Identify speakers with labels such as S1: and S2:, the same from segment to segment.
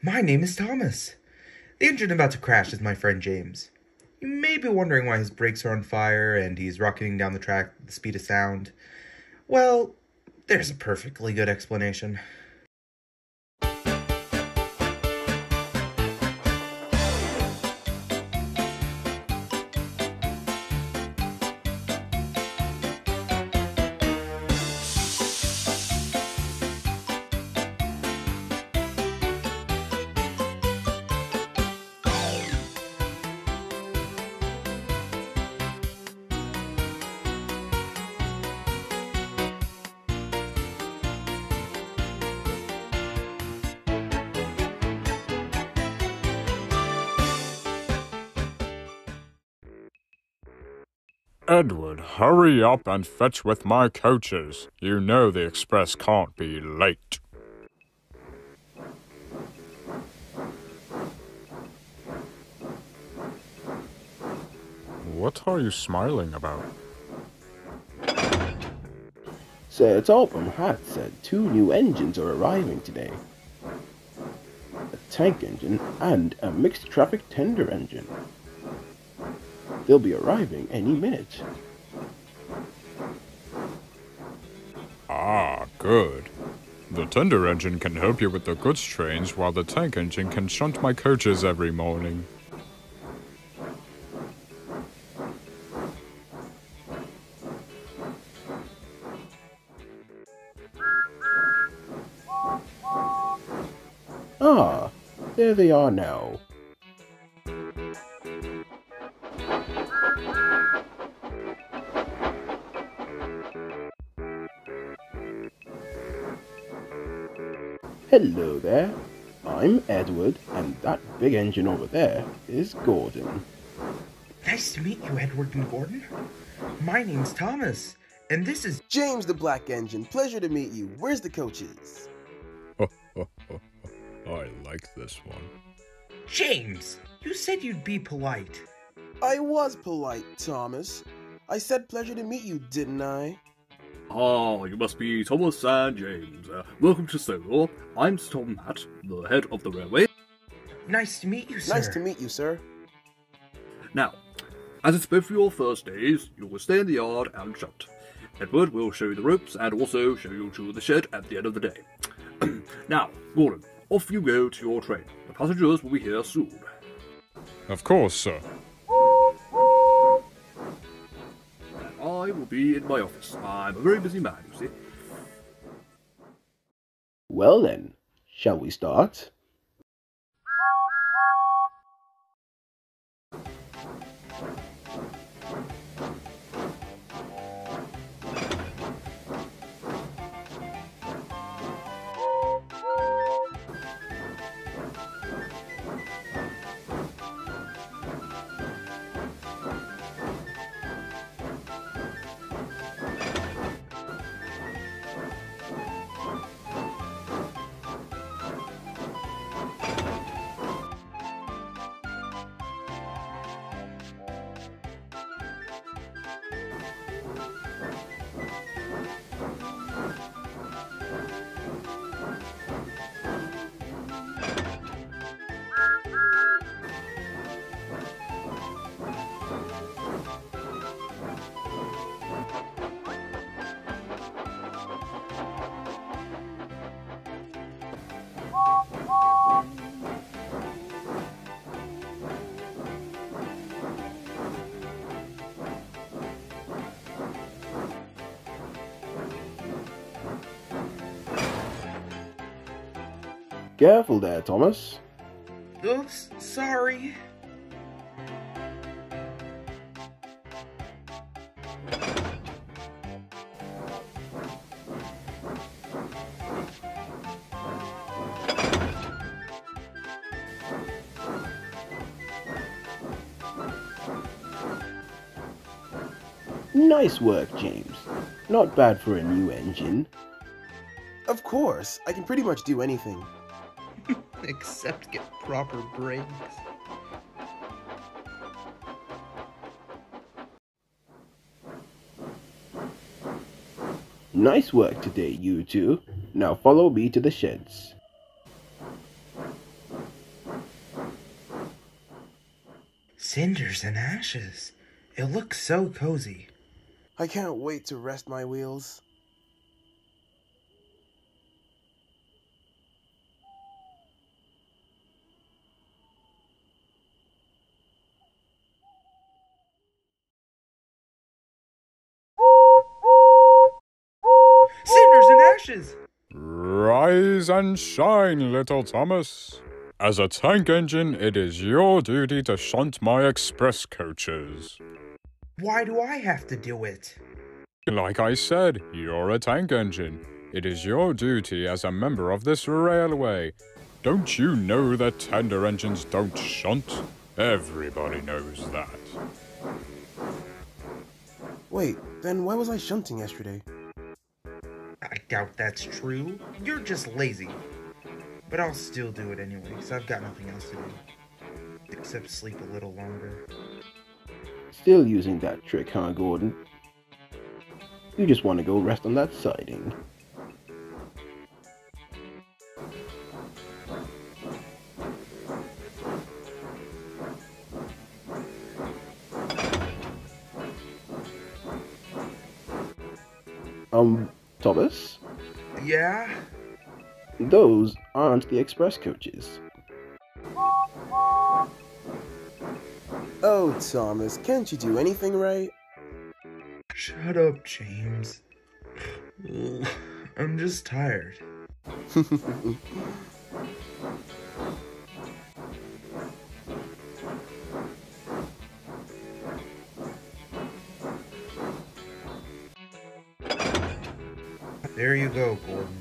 S1: My name is Thomas. The engine about to crash is my friend James. You may be wondering why his brakes are on fire and he's rocketing down the track at the speed of sound. Well, there's a perfectly good explanation.
S2: Edward, hurry up and fetch with my coaches. You know the express can't be late. What are you smiling about?
S3: Sir Topham had said 2 new engines are arriving today. A tank engine and a mixed traffic tender engine. They'll be arriving any minute.
S2: Ah, good. The tender engine can help you with the goods trains, while the tank engine can shunt my coaches every morning.
S3: Ah, there they are now. Hello there, I'm Edward, and that big engine over there is Gordon.
S1: Nice to meet you, Edward and Gordon. My name's Thomas, and this is
S4: James the Black Engine. Pleasure to meet you. Where's the coaches?
S2: I like this one.
S1: James. You said you'd be polite.
S4: I was polite, Thomas. I said pleasure to meet you, didn't I?
S5: Ah, you must be Thomas and James. Welcome to Sodor. I'm Tom Matt, the head of the railway.
S1: Nice to meet you, sir.
S4: Nice to meet you, sir.
S5: Now, as it's both of your first days, you will stay in the yard and shunt. Edward will show you the ropes and also show you to the shed at the end of the day. Now, Gordon, off you go to your train. The passengers will be here soon.
S2: Of course, sir.
S5: I will be in my office. I'm a very busy man, you see.
S3: Well then, shall we start? Careful there, Thomas.
S1: Oops, sorry.
S3: Nice work, James. Not bad for a new engine.
S4: Of course, I can pretty much do anything.
S1: Except get proper brakes.
S3: Nice work today, you two. Now follow me to the sheds.
S1: Cinders and ashes. It looks so cozy.
S4: I can't wait to rest my wheels.
S1: Cinders and ashes!
S2: Rise and shine, little Thomas. As a tank engine, it is your duty to shunt my express coaches.
S1: Why do I have to do it?
S2: Like I said, you're a tank engine. It is your duty as a member of this railway. Don't you know that tender engines don't shunt? Everybody knows that.
S4: Wait, then why was I shunting yesterday?
S1: I doubt that's true. You're just lazy. But I'll still do it anyway, because I've got nothing else to do. Except sleep a little longer.
S3: Still using that trick, huh, Gordon? You just want to go rest on that siding. Thomas?
S1: Yeah?
S3: Those aren't the express coaches.
S4: Oh, Thomas, can't you do anything right?
S1: Shut up, James. I'm just tired. There you go, Gordon.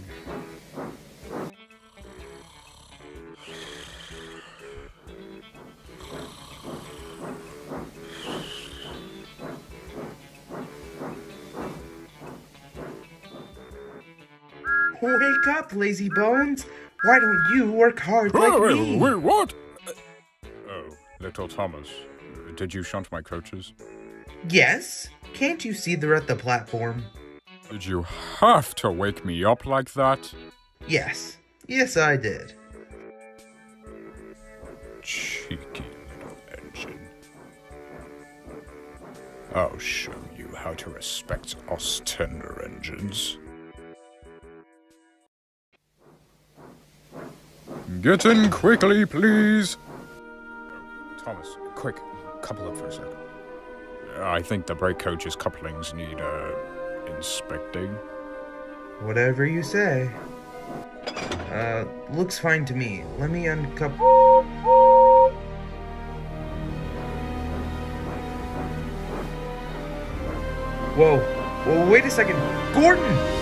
S1: Wake up, lazy bones! Why don't you work hard like me?
S2: Wait, what? Oh, little Thomas, did you shunt my coaches?
S1: Yes? Can't you see they're at the platform?
S2: Did you have to wake me up like that?
S1: Yes. Yes, I did.
S2: Cheeky little engine. I'll show you how to respect us tender engines. Get in quickly, please! Thomas, quick, couple up for a sec. I think the brake coach's couplings need, inspecting.
S1: Whatever you say. Looks fine to me. Let me uncouple. Whoa, wait a second. Gordon!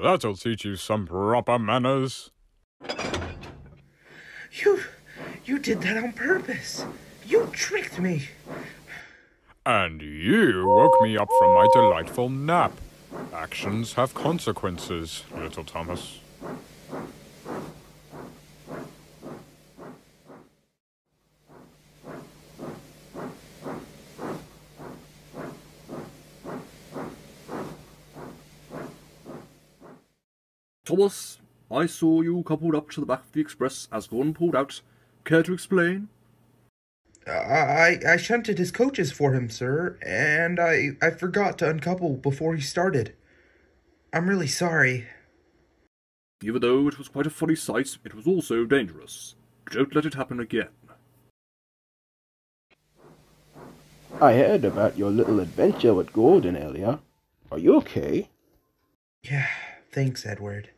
S2: That'll teach you some proper manners.
S1: You You did that on purpose. You tricked me.
S2: And you woke me up from my delightful nap. Actions have consequences, little Thomas.
S5: Thomas, I saw you coupled up to the back of the express as Gordon pulled out. Care to explain?
S1: I shunted his coaches for him, sir, and I forgot to uncouple before he started. I'm really sorry.
S5: Even though it was quite a funny sight, it was also dangerous. Don't let it happen again.
S3: I heard about your little adventure with Gordon earlier. Are you okay?
S1: Yeah, thanks, Edward.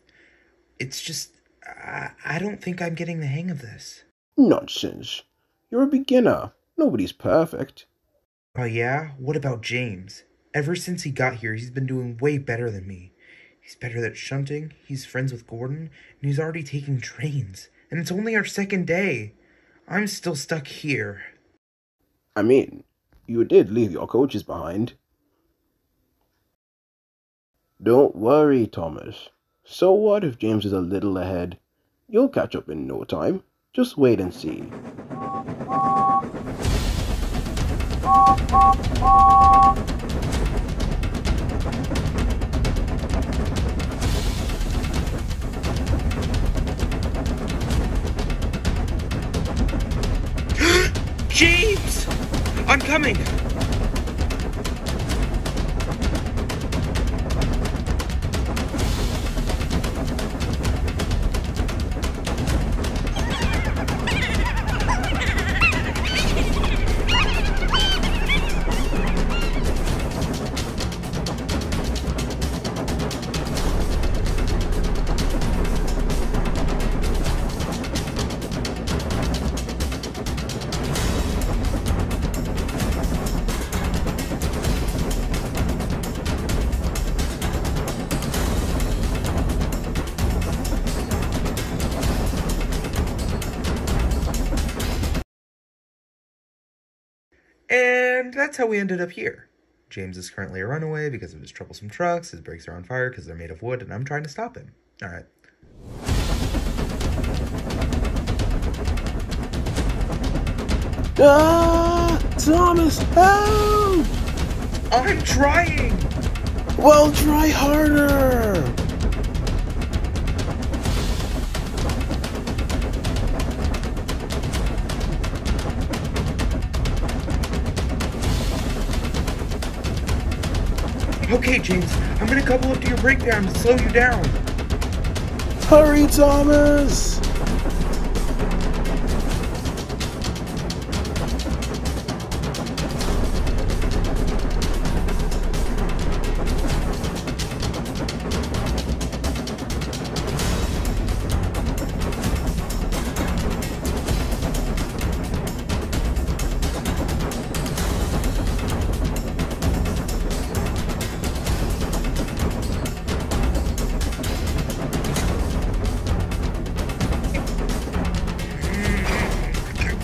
S1: It's just, I don't think I'm getting the hang of this.
S3: Nonsense. You're a beginner. Nobody's perfect.
S1: Oh yeah? What about James? Ever since he got here, he's been doing way better than me. He's better at shunting, he's friends with Gordon, and he's already taking trains. And it's only our second day. I'm still stuck here.
S3: I mean, you did leave your coaches behind. Don't worry, Thomas. So what if James is a little ahead? You'll catch up in no time. Just wait and see.
S1: James! I'm coming! And that's how we ended up here. James is currently a runaway because of his troublesome trucks, his brakes are on fire because they're made of wood, and I'm trying to stop him. Alright.
S4: Ah! Thomas, help!
S1: I'm trying!
S4: Well, try harder!
S1: Okay, James, I'm gonna couple up to your breakdown to slow you down.
S4: Hurry, Thomas!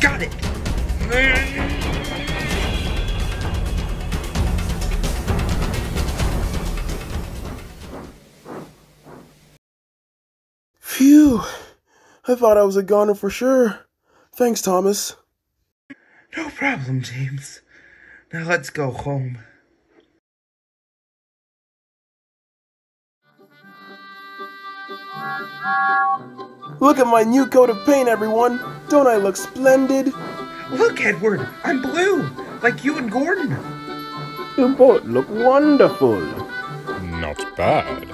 S1: Got it!
S4: Phew! I thought I was a goner for sure. Thanks, Thomas.
S1: No problem, James. Now let's go home.
S4: Look at my new coat of paint, everyone! Don't I look splendid?
S1: Look, Edward, I'm blue, like you and Gordon.
S3: You both look wonderful.
S2: Not bad.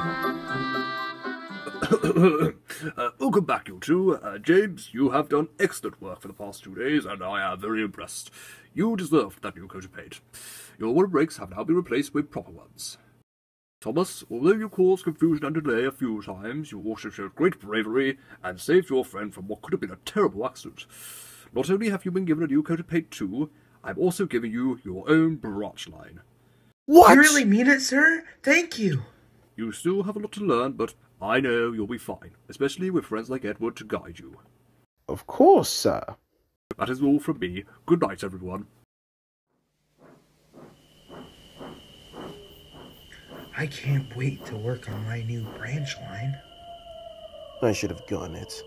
S5: Welcome back, you two. James, you have done excellent work for the past 2 days, and I am very impressed. You deserved that new coat of paint. Your wooden brakes have now been replaced with proper ones. Thomas, although you caused confusion and delay a few times, you also showed great bravery and saved your friend from what could have been a terrible accident. Not only have you been given a new coat of paint too, I'm also giving you your own branch line.
S4: What?
S1: You really mean it, sir? Thank you.
S5: You still have a lot to learn, but I know you'll be fine, especially with friends like Edward to guide you.
S3: Of course, sir.
S5: that is all from me. Good night, everyone.
S1: I can't wait to work on my new branch line.
S4: I should have done it.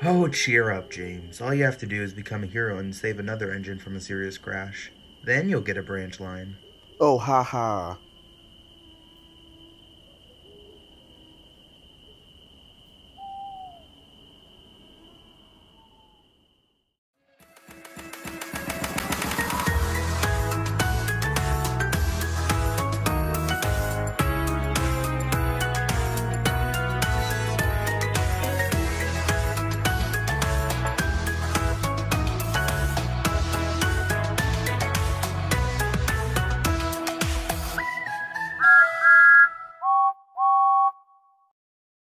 S1: Oh, cheer up, James. All you have to do is become a hero and save another engine from a serious crash. Then you'll get a branch line.
S4: Oh, haha.